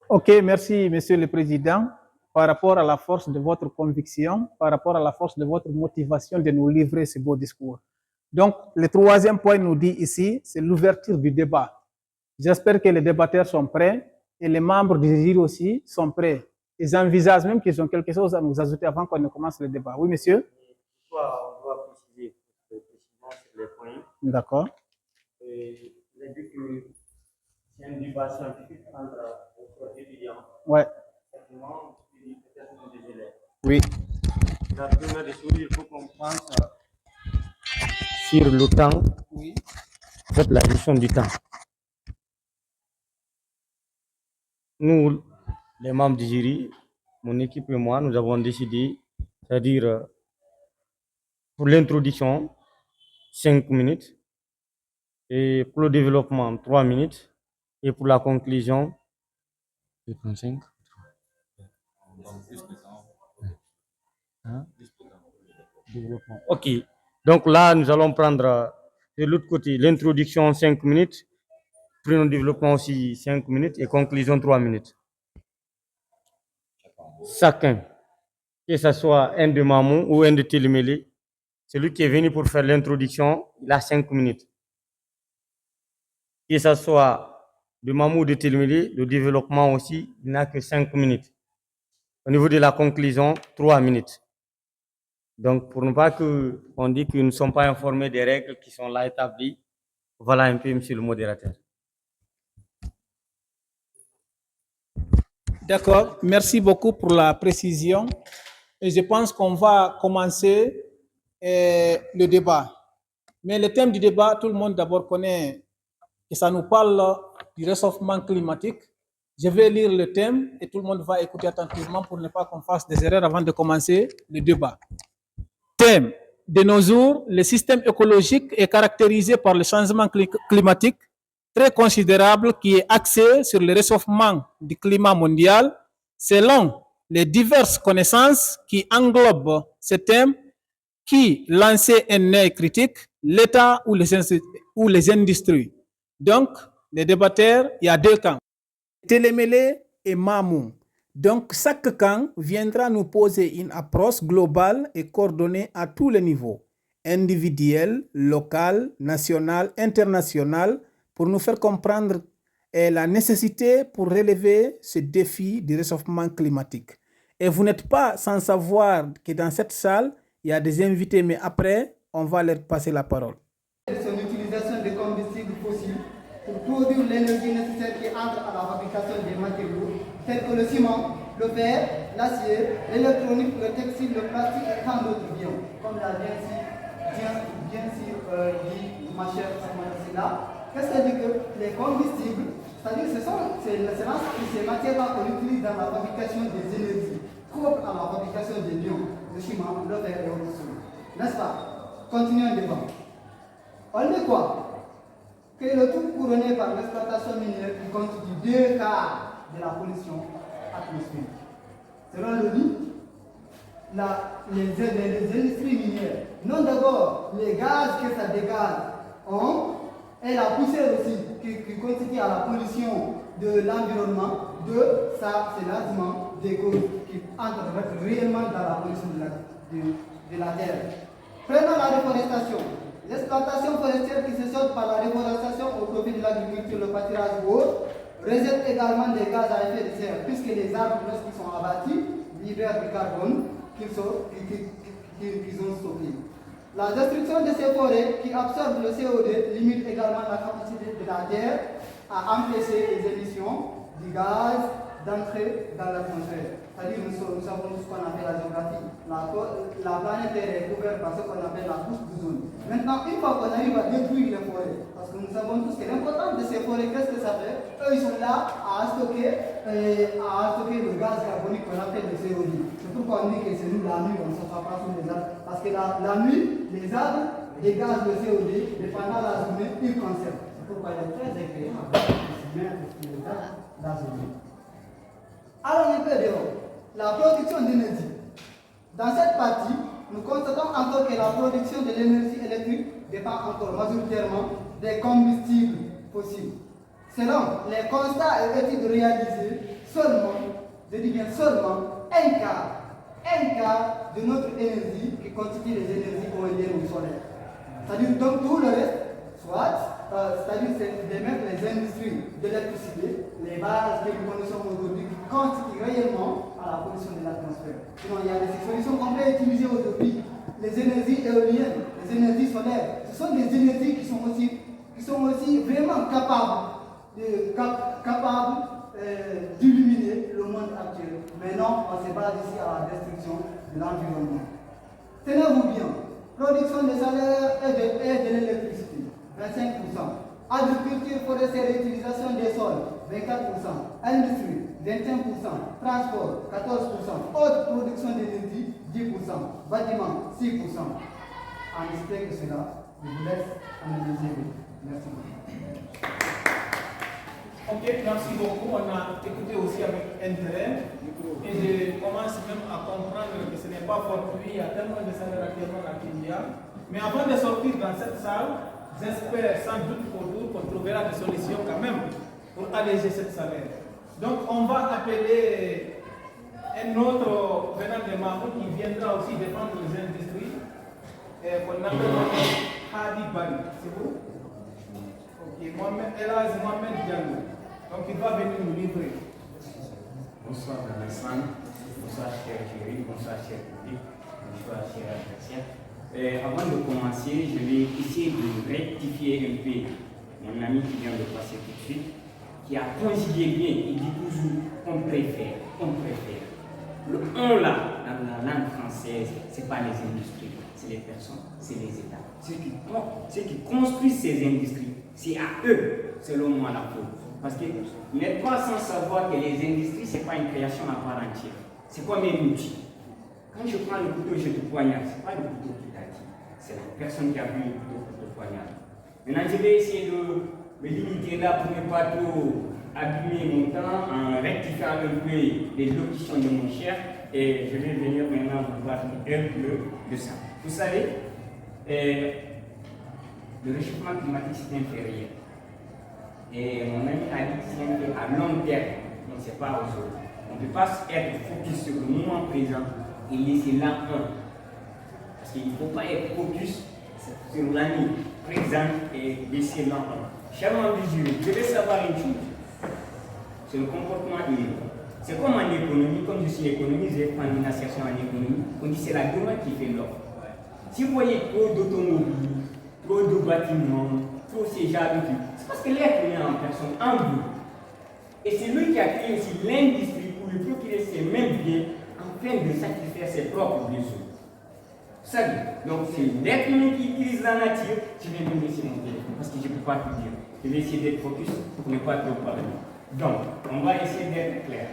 Ok, merci, Monsieur le Président. Par rapport à la force de votre conviction, par rapport à la force de votre motivation de nous livrer ce beau discours. Donc, le troisième point nous dit ici, c'est l'ouverture du débat. J'espère que les débatteurs sont prêts et les membres du jury aussi sont prêts. Ils envisagent même qu'ils ont quelque chose à nous ajouter avant qu'on ne commence le débat. Oui, monsieur? On doit préciser précisément sur les points. D'accord. Il a dit que c'est un débat scientifique entre étudiants. Ouais. Peut-être des élèves. Oui. La première des choses, il faut qu'on pense sur le temps. Oui. En fait, la gestion du temps. Nous, les membres du jury, mon équipe et moi, nous avons décidé, c'est-à-dire pour l'introduction, 5 minutes, et pour le développement, 3 minutes, et pour la conclusion, 5. Ok, donc là, nous allons prendre de l'autre côté l'introduction 5 minutes, puis le développement aussi 5 minutes, et conclusion 3 minutes. Chacun, que ce soit un de Mamou ou un de Télémélé, celui qui est venu pour faire l'introduction, il a 5 minutes. Que ce soit de Mamou ou de Télémélé, le développement aussi, il n'a que 5 minutes. Au niveau de la conclusion, 3 minutes. Donc, pour ne pas qu'on dise que nous ne sommes pas informés des règles qui sont là établies, voilà un peu, monsieur le modérateur. D'accord, merci beaucoup pour la précision. Et je pense qu'on va commencer le débat. Mais le thème du débat, tout le monde d'abord connaît que ça nous parle du réchauffement climatique. Je vais lire le thème et tout le monde va écouter attentivement pour ne pas qu'on fasse des erreurs avant de commencer le débat. Thème: de nos jours, le système écologique est caractérisé par le changement climatique très considérable qui est axé sur le réchauffement du climat mondial. Selon les diverses connaissances qui englobent ce thème, qui lançait un œil critique, l'État ou les industries. Donc, les débatteurs, il y a deux camps, Télémélé et Mamou. Donc, chaque camp viendra nous poser une approche globale et coordonnée à tous les niveaux, individuel, local, national, international, pour nous faire comprendre la nécessité pour relever ce défi du réchauffement climatique. Et vous n'êtes pas sans savoir que dans cette salle, il y a des invités, mais après, on va leur passer la parole. Son utilisation de combustibles fossiles pour produire l'énergie nécessaire qui entre à la fabrication des matériaux tels que le ciment, le fer, l'acier, l'électronique, le textile, le plastique et tant d'autres biens. Comme l'a bien sûr dit ma chère Silla, qu'est-ce qu'elle dit que les combustibles, c'est-à-dire ces matières-là qu'on utilise dans la fabrication des énergies, propres à la fabrication des biens, le ciment, le fer et autres choses. N'est-ce pas? Continuons le débat. On dit quoi? Que le tout couronné par l'exploitation minière qui constitue 2 quarts de la pollution atmosphérique. Selon l'ONU, les industries minières, non d'abord les gaz que ça dégage et la poussière aussi qui constitue à la pollution de l'environnement, ça c'est largement des causes qui entrent réellement dans la pollution de la terre. Prenons la déforestation. L'exploitation forestière qui se sort par la déforestation au profit de l'agriculture, le pâturage ou autre, rejette également des gaz à effet de serre, puisque les arbres, lorsqu'ils sont abattus, libèrent du carbone qu'ils ont stocké. La destruction de ces forêts qui absorbent le CO2 limite également la capacité de la Terre à empêcher les émissions du gaz d'entrer dans l'atmosphère. C'est-à-dire nous savons tout ce qu'on appelle la géographie. La planète Terre est couverte par ce qu'on appelle la couche d'ozone. Maintenant, une fois qu'on arrive à détruire les forêts, parce que nous savons tous que l'importance de ces forêts, qu'est-ce que ça fait? Eux, ils sont là à stocker le gaz carbonique qu'on appelle le CO2. C'est pourquoi on dit que c'est nous la nuit, on ne s'en pas sous les arbres. Parce que la nuit, les arbres dégagent le CO2 et pendant la journée, ils conservent. C'est pourquoi il est très agréable de mettre le gaz d'azote. Alors, un peu dehors, la production d'énergie. Dans cette partie, nous constatons encore que la production de l'énergie électrique dépend encore majoritairement des combustibles fossiles. selon les constats et études réalisés, seulement, je dis bien seulement, un quart de notre énergie qui constitue les énergies éoliennes ou solaires. C'est-à-dire donc tout le reste, c'est-à-dire c'est de mettre les industries de l'électricité, les bases que nous connaissons aujourd'hui, qui constituent réellement à la pollution de l'atmosphère. Sinon, il y a des solutions qu'on peut utiliser aujourd'hui. Les énergies éoliennes, les énergies solaires, ce sont des énergies qui sont aussi vraiment capables d'illuminer le monde actuel. Mais non, on se base ici à la destruction de l'environnement. Tenez-vous bien, production de salaire et de l'électricité, 25%. Agriculture forestière et utilisation des sols, 24%. Industrie, 21%. Transport, 14%. Haute production d'énergie, 10%. Bâtiment, 6%. En espérant que cela, je vous laisse analyser. Merci beaucoup. Ok, merci beaucoup. On a écouté aussi avec intérêt. Et je commence même à comprendre que ce n'est pas fortuit. Il y a tellement de salaires actuellement à Kenya. Mais avant de sortir dans cette salle, j'espère sans doute pour vous qu'on trouvera des solutions quand même pour alléger cette salaire. Donc on va appeler un autre venant de Mahmoud qui viendra aussi défendre les industries. Qu'on appelle Hadi Bari. C'est vous? Ok, Elaz Mohamed Diallo. Donc il va venir nous livrer. Bonsoir Alassane, bonsoir cher jury, bonsoir cher public, bonsoir cher adversaire. Avant de commencer, je vais essayer de rectifier un peu mon ami qui vient de passer tout de suite, qui a conjugué bien, il dit toujours on préfère, on préfère. Le on là, dans la langue française, ce n'est pas les industries, c'est les personnes, c'est les États. Ceux qui construisent ces industries, c'est à eux, selon moi, la faute. Parce que vous n'êtes pas sans savoir que les industries, ce n'est pas une création à part entière. C'est comme un outil. Quand je prends le couteau, je te poignarde. Ce n'est pas le couteau qui t'a dit. C'est la personne qui a vu le couteau pour te poignarder. Maintenant, je vais essayer de me limiter là pour ne pas trop abîmer mon temps en rectifiant un peu les locutions de mon cher. Et je vais venir maintenant vous parler un peu de ça. Vous savez, le réchauffement climatique, c'est inférieur. Et mon ami a dit que c'est un peu à long terme, donc c'est pas aujourd'hui. On ne peut pas être focus sur le moment présent et laisser l'an 1. Parce qu'il ne faut pas être focus sur l'année présente et laisser l'an 1. Cher membre du jury, je vais savoir une chose. C'est le comportement humain. C'est comme en économie, comme je suis économiste, je vais prendre une assertion en économie, on dit que c'est la demande qui fait l'offre. Si vous voyez trop d'automobiles, trop de bâtiments, trop ces genres de trucs, c'est parce que l'être humain en personne, en vous. Et c'est lui qui a créé aussi l'industrie pour lui procurer ses mêmes biens afin de satisfaire ses propres besoins. Salut. Donc c'est l'être humain qui utilise la nature. Je vais me laisser mon téléphone parce que je ne peux pas tout dire. Je vais essayer d'être focus pour ne pas trop parler. Donc, on va essayer d'être clair.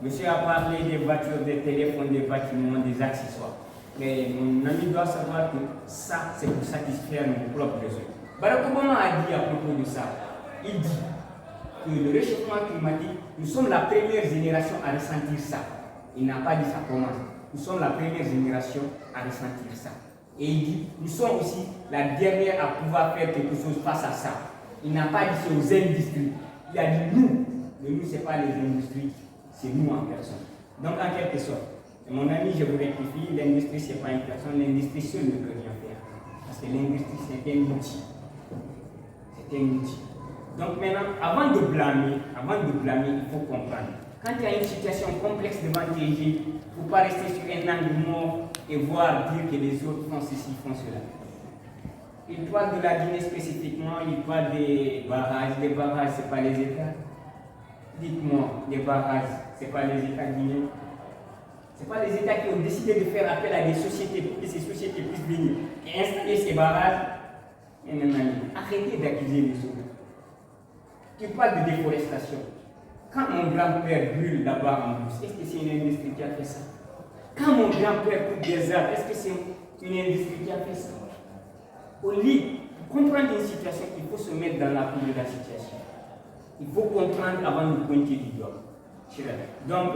Monsieur a parlé des voitures, des téléphones, des bâtiments, des accessoires. Mais mon ami doit savoir que ça, c'est pour satisfaire nos propres besoins. Barack Obama a dit à propos de ça, il dit que le réchauffement climatique, nous sommes la première génération à ressentir ça. Il n'a pas dit ça comment. Nous sommes la première génération à ressentir ça. Et il dit, nous sommes aussi la dernière à pouvoir faire quelque chose face à ça. Il n'a pas dit c'est aux industries. Il a dit nous. Mais nous, ce n'est pas les industries, c'est nous en personne. Donc en quelque sorte, mon ami, je vous rectifie, l'industrie, ce n'est pas une personne, l'industrie seule ne peut rien faire. Parce que l'industrie, c'est un outil. C'est un outil. Donc maintenant, avant de blâmer, il faut comprendre. Quand il y a une situation complexe devant tes yeux, il ne faut pas rester sur un angle mort et voir dire que les autres font ceci, font cela. Il parle de la Guinée spécifiquement, il parle des barrages. Les barrages, ce n'est pas les États. Dites-moi, les barrages, ce n'est pas les États guinéens. Ce n'est pas les États qui ont décidé de faire appel à des sociétés pour que ces sociétés puissent venir et installer ces barrages. Et maintenant, arrêtez d'accuser les autres. Tu parles de déforestation. Quand mon grand-père brûle là-bas en Brousse, est-ce que c'est une industrie qui a fait ça? Quand mon grand-père coupe des arbres, est-ce que c'est une industrie qui a fait ça? Au lieu de comprendre une situation, il faut se mettre dans la peau de la situation. Il faut comprendre avant de pointer du doigt. Donc,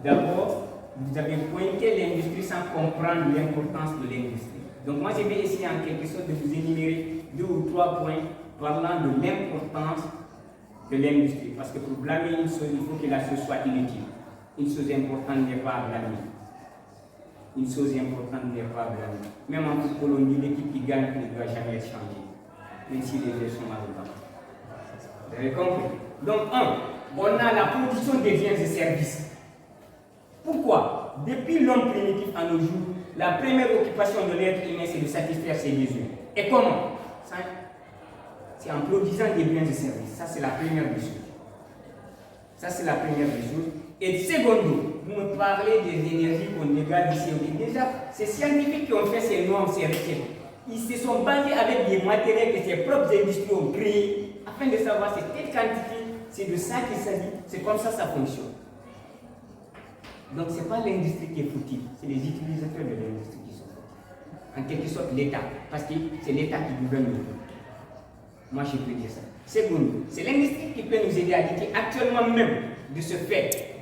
d'abord, vous avez pointé l'industrie sans comprendre l'importance de l'industrie. Donc, moi, je vais essayer en quelque sorte de vous énumérer 2 ou 3 points parlant de l'importance de l'industrie. Parce que pour blâmer une chose, il faut que la chose soit inutile. Une chose importante n'est pas à blâmer. Une chose importante n'est pas à blâmer. Même en football, on dit l'équipe qui gagne ne doit jamais être changée, même si les jeux sont arrogants. Vous avez compris? Donc, on a la production des biens et services. Pourquoi? Depuis l'homme primitif à nos jours, la première occupation de l'être humain, c'est de satisfaire ses besoins. Et comment? C'est en produisant des biens et services. Ça, c'est la première des choses. Ça, c'est la première des choses. Et secondo, vous me parlez des énergies qu'on dégage du CO2. Déjà, ces scientifiques qui ont fait ces normes, ces recherches, ils se sont basés avec des matériels que ses propres industries ont créés afin de savoir c'est quelle quantité, c'est de ça qu'il s'agit, c'est comme ça fonctionne. Donc, ce n'est pas l'industrie qui est fautive, c'est les utilisateurs de l'industrie qui sont fautifs. En quelque sorte, l'État, parce que c'est l'État qui gouverne le peuple. Moi, je peux dire ça. Secondo, c'est l'industrie qui peut nous aider à dire qu'actuellement même, de ce fait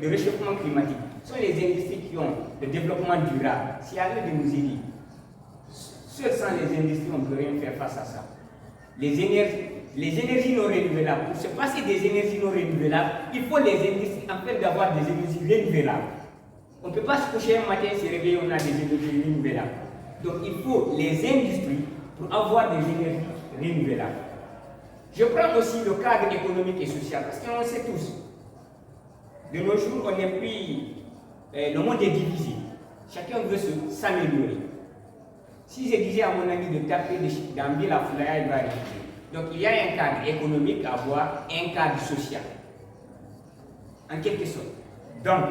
de réchauffement climatique, ce sont les industries qui ont le développement durable. C'est à eux de nous aider. Seuls sans les industries, on ne peut rien faire face à ça. Les énergies non renouvelables, pour se passer des énergies non renouvelables, il faut les industries en fait d'avoir des énergies renouvelables. On ne peut pas se coucher un matin et se réveiller, on a des énergies renouvelables. Donc il faut les industries pour avoir des énergies renouvelables. Je prends aussi le cadre économique et social, parce qu'on le sait tous. De nos jours, on est pris, le monde est divisé. Chacun veut s'améliorer. Si je disais à mon ami de taper d'emmener la foulaya, il va réussir. Donc il y a un cadre économique à avoir, un cadre social. En quelque sorte. Donc,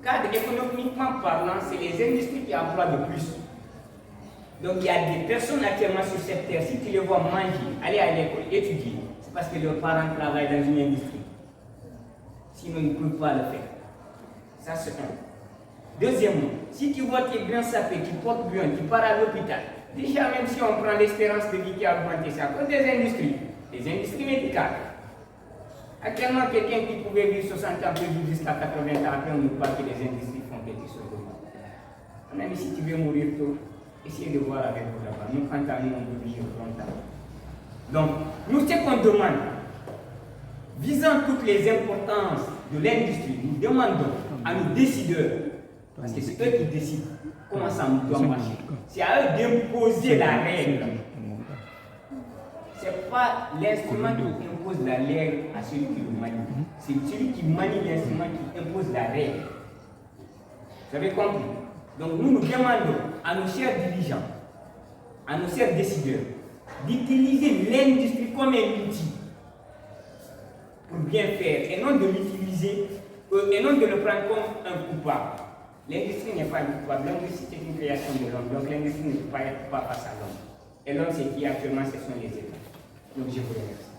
cadre économiquement parlant, c'est les industries qui emploient le plus. Donc il y a des personnes actuellement sur cette terre, si tu les vois manger, aller à l'école, étudier, c'est parce que leurs parents travaillent dans une industrie. Sinon, ils ne peuvent pas le faire. Ça, c'est un. Deuxièmement, si tu vois tes grands sapés, tu portes bien, tu pars à l'hôpital, déjà même si on prend l'espérance de vie qui a augmenté, c'est à cause des industries médicales. Actuellement, quelqu'un qui pouvait vivre 60 ans peut vivre jusqu'à 80 ans, après on nous parle que les industries font quelque chose de mal. Même si tu veux mourir tôt, essayez de voir avec vous là-bas. Nous, quant à nous, on peut vivre longtemps. Donc, nous, ce qu'on demande, visant toutes les importances de l'industrie, nous demandons à nos décideurs, parce que c'est eux qui décident comment ça doit marcher, c'est à eux d'imposer la règle. Ce n'est pas l'instrument qui impose la règle à celui qui le manie. C'est celui qui manie l'instrument qui impose la règle. Vous avez compris? Donc nous demandons à nos chers dirigeants, à nos chers décideurs, d'utiliser l'industrie comme un outil pour bien faire, et non de l'utiliser, et non de le prendre comme un coupable. L'industrie n'est pas un coupable, l'industrie c'est une création de l'homme, donc l'industrie ne peut pas être pas face à l'homme. Et l'homme c'est qui actuellement, ce sont les États. Donc je vous remercie.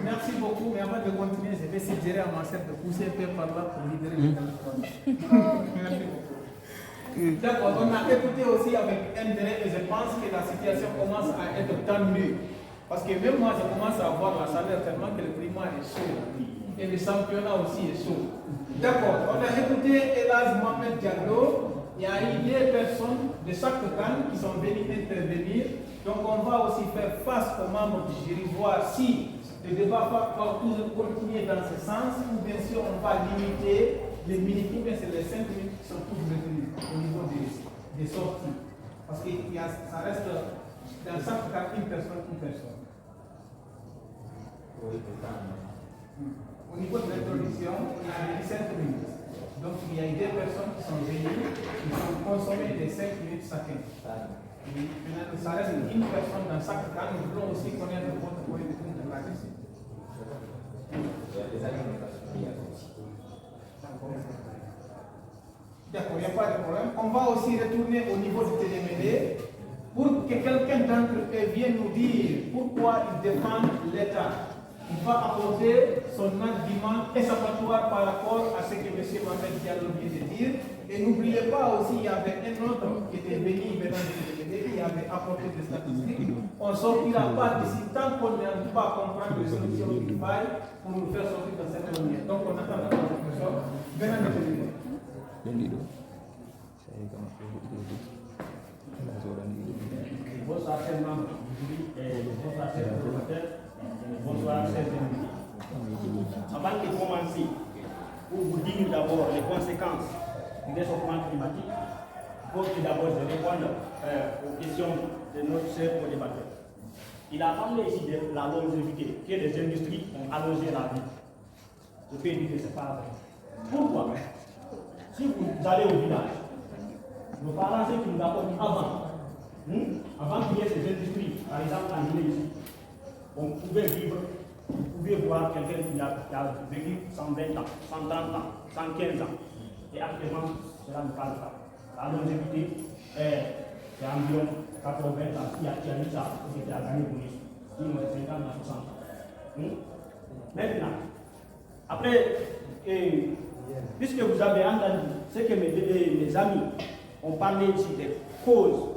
Merci beaucoup, mais avant de continuer, je vais suggérer à ma sœur de pousser un peu par là pour libérer le téléphone. Merci beaucoup. D'accord, on a écouté aussi avec intérêt et je pense que la situation commence à être tendue. Parce que même moi, je commence à avoir la chaleur tellement que le climat est chaud. Et le championnat aussi est chaud. D'accord, on a écouté Elaz Mohamed Diallo. Il y a eu des personnes de chaque camp qui sont venues intervenir. Donc on va aussi faire face aux membres du jury, voir si le débat va toujours continuer dans ce sens ou bien sûr on va limiter les minutes, ou bien c'est les 5 minutes qui sont tous retenues au niveau des sorties. Parce que ça reste dans chaque cas une personne. Au niveau de l'introduction, il y a 5 minutes. Donc il y a deux personnes qui sont venues, qui ont consommé les 5 minutes chacun. Ça reste une personne dans chaque cas. Nous voulons aussi connaître votre point de vue de la question. D'accord, il n'y a pas de problème. On va aussi retourner au niveau du télémêlé pour que quelqu'un d'entre eux vienne nous dire pourquoi il défend l'État. Il va apporter son argument échappatoire par rapport à ce que M. Mohamed Diallo vient de dire. Et n'oubliez pas aussi, il y avait un autre qui était venu venant de l'État, qui avait apporté des statistiques. On ne sortira pas d'ici tant qu'on n'arrive pas à comprendre les solutions qu'il faille pour nous faire sortir de cette manière. Donc on attend la professeur venant de l'État. Bonsoir, chers membres du jury, et bonsoir, chers collaborateurs, et bonsoir, chers invités. Avant de commencer, pour vous dire d'abord les conséquences du réchauffement climatique, il faut que d'abord je réponde aux questions de notre cher co-débatteur. Il a parlé ici de la longévité, que les industries ont allongé la vie. Je peux dire que ce n'est pas vrai. Pourquoi? Si vous allez au village, nos parents, ceux qui nous apportent avant qu'il y ait ces industries, par exemple en Guinée ici, on pouvait vivre, vous pouvez voir quelqu'un qui a vécu 120 ans, 130 ans, 115 ans. Et actuellement, cela ne parle pas. La longévité, c'est environ 80 ans. Qui a eu ça, c'était à gagner bonus. Sinon, c'est 50 à 60 ans. Maintenant, après, puisque vous avez entendu ce que mes amis ont parlé ici des causes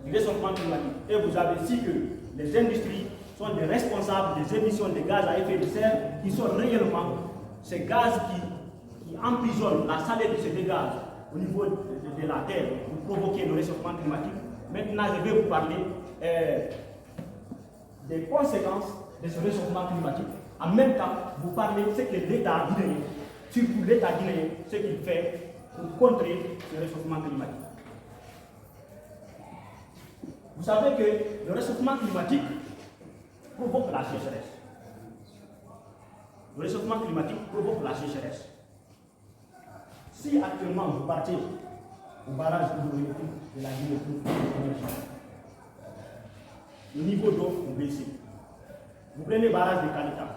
du réchauffement climatique, et vous avez dit que les industries sont des responsables des émissions de gaz à effet de serre qui sont réellement ces gaz qui emprisonnent la chaleur de ces gaz au niveau de la Terre pour provoquer le réchauffement climatique. Maintenant, je vais vous parler des conséquences de ce réchauffement climatique. En même temps, vous parlez de ce que l'État guinéen, surtout l'État guinéen, ce qu'il fait pour contrer ce réchauffement climatique. Vous savez que le réchauffement climatique provoque la sécheresse. Le réchauffement climatique provoque la sécheresse. Si actuellement vous partez au barrage hydroélectrique de la Guinée, le niveau d'eau est baissé. Vous prenez le barrage de Kalita.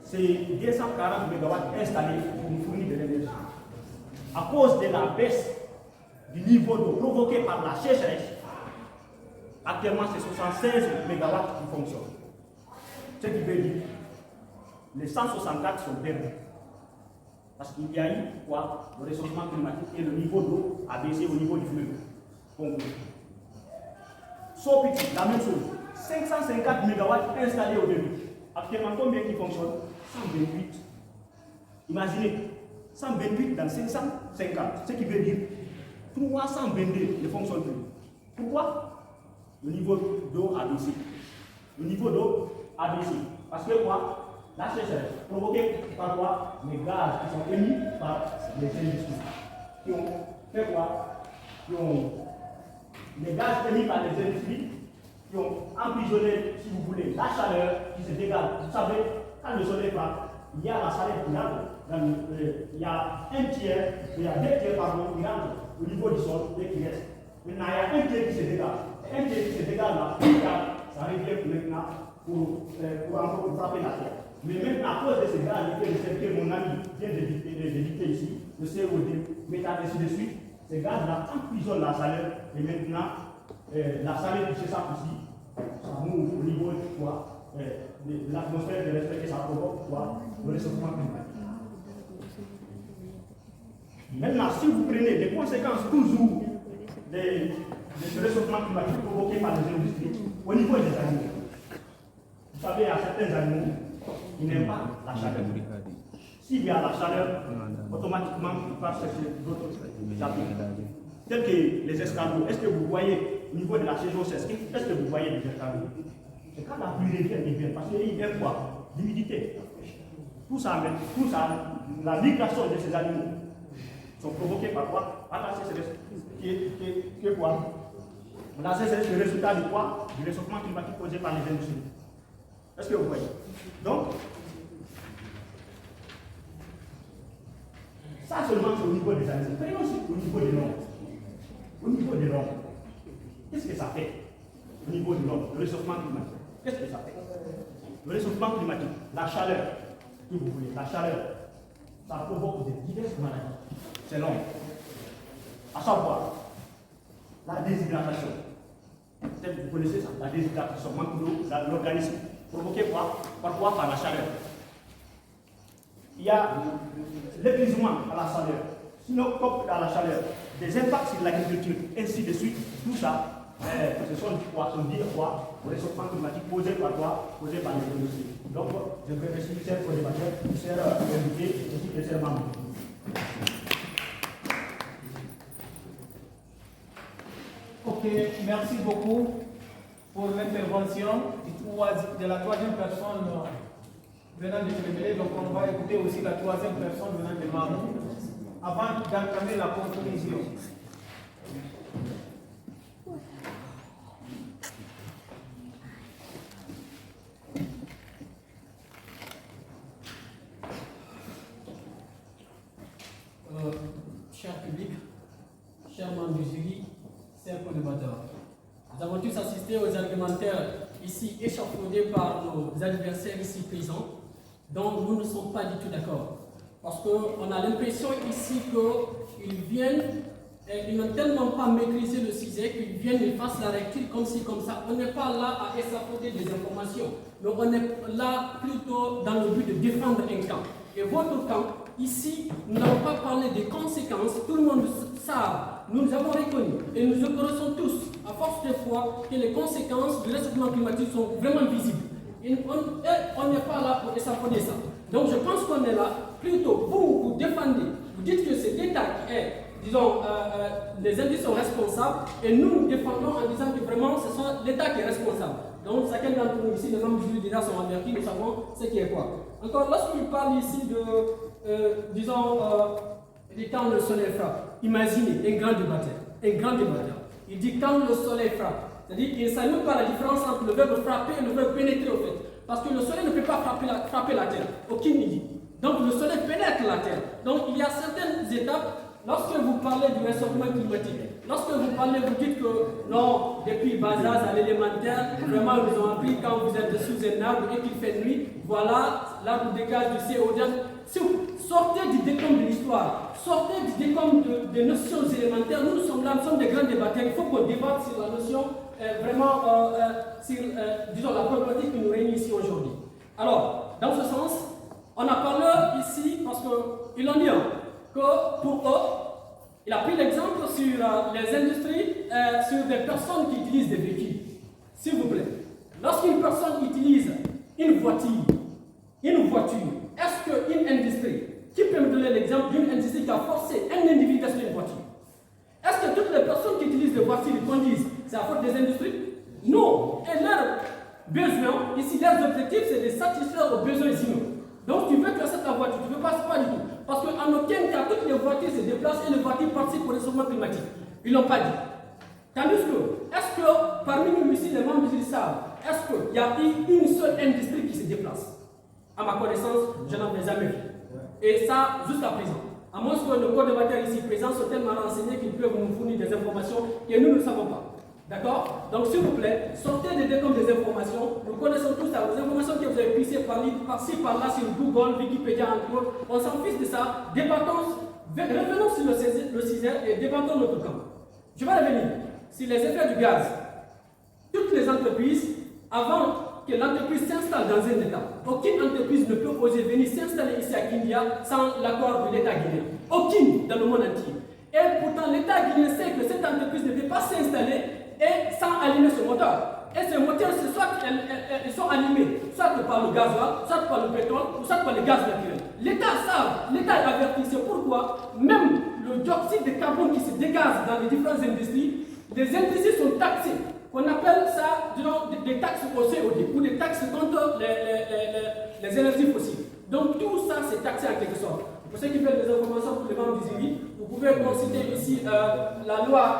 C'est 240 MW installés pour nous fournir de l'énergie. À cause de la baisse du niveau d'eau provoqué par la sécheresse, actuellement c'est 76 MW qui fonctionnent. Ce qui veut dire que les 164 sont perdus. Parce qu'il y a eu quoi? Le réchauffement climatique et le niveau d'eau a baissé au niveau du fleuve Congo. Sopiti, la même chose. 550 MW installés au début. Actuellement, combien qui fonctionnent? 128. Imaginez, 128 dans 550, ce qui veut dire 322 ne fonctionnent plus. Pourquoi? Le niveau d'eau a baissé. Le niveau d'eau a baissé. Parce que quoi? La sécheresse provoquée par quoi? Les gaz qui sont émis par les industries. Qui ont fait quoi? Les gaz émis par les industries qui ont emprisonné, si vous voulez, la chaleur qui se dégage. Vous savez, quand le soleil part, il y a la chaleur qui rentre. Il y a un tiers, il y a 2 tiers, pardon, qui rentrent au niveau du sol et qui reste. Maintenant, il y a un tiers qui se dégage. Un tiers qui se dégage là, ça revient maintenant pour frapper la terre. Mais maintenant, à cause de ces gaz que mon ami vient d'éviter ici, le CO2, méthane, ainsi de suite, ces gaz-là emprisonnent la chaleur et maintenant, la chaleur qui s'échappe ici, ça monte au niveau de l'atmosphère de l'espèce et ça provoque le réchauffement climatique. Maintenant, si vous prenez les conséquences toujours de ce réchauffement climatique provoqué par les industries au niveau des animaux, vous savez, il y a certains animaux qui n'aiment pas la chaleur. S'il y a la chaleur, automatiquement, ils partent chercher d'autres chapitres. Tels que les escargots. Est-ce que vous voyez au niveau de la saison sèche, est-ce que vous voyez les escargots? C'est quand la pluie revient, ils viennent. Parce qu'ils viennent quoi? L'humidité. Tout ça, la migration de ces animaux sont provoquées par quoi? Par la sécheresse. Qui est quoi? La sécheresse est le résultat de quoi? Du réchauffement climatique causé par les industries. Est-ce que vous voyez? Donc, ça seulement c'est au niveau des animaux. Prenons aussi au niveau de l'homme. Au niveau de l'homme, qu'est-ce que ça fait? Au niveau de l'homme, le réchauffement climatique. Qu'est-ce que ça fait? Le réchauffement climatique, la chaleur, si vous voulez, la chaleur, ça provoque de diverses maladies. C'est long. À savoir, la déshydratation. Peut-être que vous connaissez ça, la déshydratation, manque d'eau dans l'organisme. Provoqué par la chaleur. Il y a l'épuisement à la chaleur. Sinon, comme dans la chaleur, des impacts sur l'agriculture, ainsi de suite. Tout ça, ce sont liés au réchauffement climatique posé par quoi? Posé par les industries. Donc, je vais remercier chers co-débatteurs, chers invités, ainsi que chers membres. Ok, merci beaucoup pour l'intervention de la troisième personne venant de Télémélé. Donc on va écouter aussi la troisième personne venant de Mamou avant d'entamer la conclusion. Cher public, chers membres du jury, chers co-débatteurs, nous avons tous assisté aux argumentaires ici échafaudés par nos adversaires ici présents, dont nous ne sommes pas du tout d'accord. Parce qu'on a l'impression ici qu'ils viennent, et ils n'ont tellement pas maîtrisé le sujet qu'ils viennent et fassent la lecture comme ci, comme ça. On n'est pas là à échafauder des informations, mais on est là plutôt dans le but de défendre un camp. Et votre camp, ici, nous n'avons pas parlé des conséquences, tout le monde sait, nous avons reconnu et nous reconnaissons tous, à force de foi, que les conséquences du réchauffement climatique sont vraiment visibles. Et on n'est pas là pour échafauder ça. Donc je pense qu'on est là, plutôt vous défendez, vous dites que c'est l'État qui est, disons, les indices sont responsables, et nous défendons en disant que vraiment ce sont l'État qui est responsable. Donc chacun d'entre nous ici, les membres du jury déjà sont avertis, nous savons ce qui est quoi. Encore, lorsqu'il parle ici de, disons, de quand le soleil frappe, imaginez un grand débatteur. Il dit quand le soleil frappe, c'est-à-dire qu'il ne sait même pas la différence entre le verbe frapper et le verbe pénétrer au fait. Parce que le soleil ne peut pas frapper la terre, aucune idée. Donc le soleil pénètre la terre. Donc il y a certaines étapes. Lorsque vous parlez du réchauffement climatique, lorsque vous parlez, vous dites que non, depuis bas âge à l'élémentaire, vraiment ils ont appris quand vous êtes sous un arbre et qu'il fait nuit, voilà, l'arbre dégage du CO2. Sortez du décompte de l'histoire, sortez du décompte des notions élémentaires. Nous sommes là, nous sommes des grands débatteurs. Il faut qu'on débatte sur la notion, sur, disons, la problématique qui nous réunit ici aujourd'hui. Alors, dans ce sens, on a parlé ici, parce qu'ils l'ont dit, que pour eux, il a pris l'exemple sur les industries, sur des personnes qui utilisent des véhicules. S'il vous plaît, lorsqu'une personne utilise une voiture, est-ce qu'une industrie, qui peut me donner l'exemple d'une industrie qui a forcé un individu d'acheter une voiture? Est-ce que toutes les personnes qui utilisent des voitures conduisent, c'est à faute des industries? Non. Et leurs besoins, ici, leurs objectifs, c'est de satisfaire aux besoins humains. Donc tu veux que cette voiture, tu ne veux pas du tout. Parce qu'en aucun cas, toutes les voitures se déplacent et les voitures participent au réchauffement climatique. Ils ne l'ont pas dit. Tandis que, est-ce que parmi nous ici, les membres du savent, est-ce qu'il y a une seule industrie qui se déplace? À ma connaissance, je n'en ai jamais vu. Et ça, jusqu'à présent. À moins que nos co-débatteurs ici présents soient tellement renseignés qu'ils peuvent nous fournir des informations que nous ne savons pas. D'accord? Donc s'il vous plaît, sortez des décomptes des informations. Nous connaissons tous ça. Les informations que vous avez pissées par-ci, par-là sur Google, Wikipédia, entre autres. On s'en fiche de ça. Débattons, revenons sur le sujet et débattons notre camp. Je vais revenir sur les effets du gaz. Toutes les entreprises, avant que l'entreprise s'installe dans un État, aucune entreprise ne peut oser venir s'installer ici à Kindia sans l'accord de l'État guinéen. Aucune dans le monde entier. Et pourtant, l'État guinéen sait que cette entreprise ne peut pas s'installer et sans allumer ce moteur. Et ces moteurs, c'est soit ils sont allumés, soit par le gasoil, soit par le pétrole, ou soit par le gaz naturel. L'État savent, l'État est averti. C'est pourquoi même le dioxyde de carbone qui se dégage dans les différentes industries, les industries sont taxées. On appelle ça, disons, des taxes au CO2 ou des taxes contre les énergies fossiles. Donc tout ça, c'est taxé en quelque sorte. Pour ceux qui veulent des informations pour les membres du jury, vous pouvez consulter ici la loi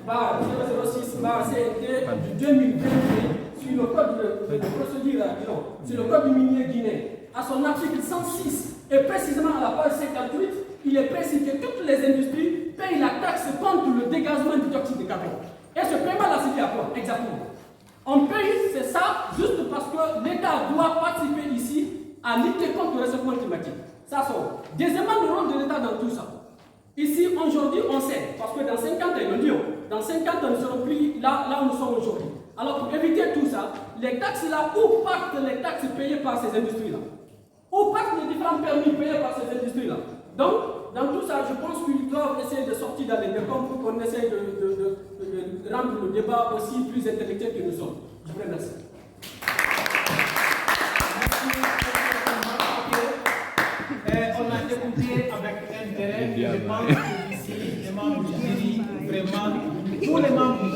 L/006/CNT du 2020 sur le code de procédure, sur le code du minier guinéen. À son article 106 et précisément à la page 58, il est précisé que toutes les industries payent la taxe contre le dégagement du dioxyde de carbone. Et ce paiement-là, c'est à quoi exactement? On paye, c'est ça, juste parce que l'État doit participer ici à lutter contre le réchauffement climatique. Ça sort. Deuxièmement, le rôle de l'État dans tout ça. Ici, aujourd'hui, on sait, parce que dans 50 ans, ils l'ont dit, dans 50 ans, nous ne serons plus là où nous sommes aujourd'hui. Alors, pour éviter tout ça, les taxes là, où partent les taxes payées par ces industries-là? Où partent les différents permis payés par ces industries-là? Donc, dans tout ça, je pense qu'ils doivent essayer de sortir dans les décombres pour qu'on essaye de rendre le débat aussi plus intellectuel que nous sommes. Je vous remercie. On a écouté avec intérêt. Je pense que ici, les membres du jury, vraiment, tous les membres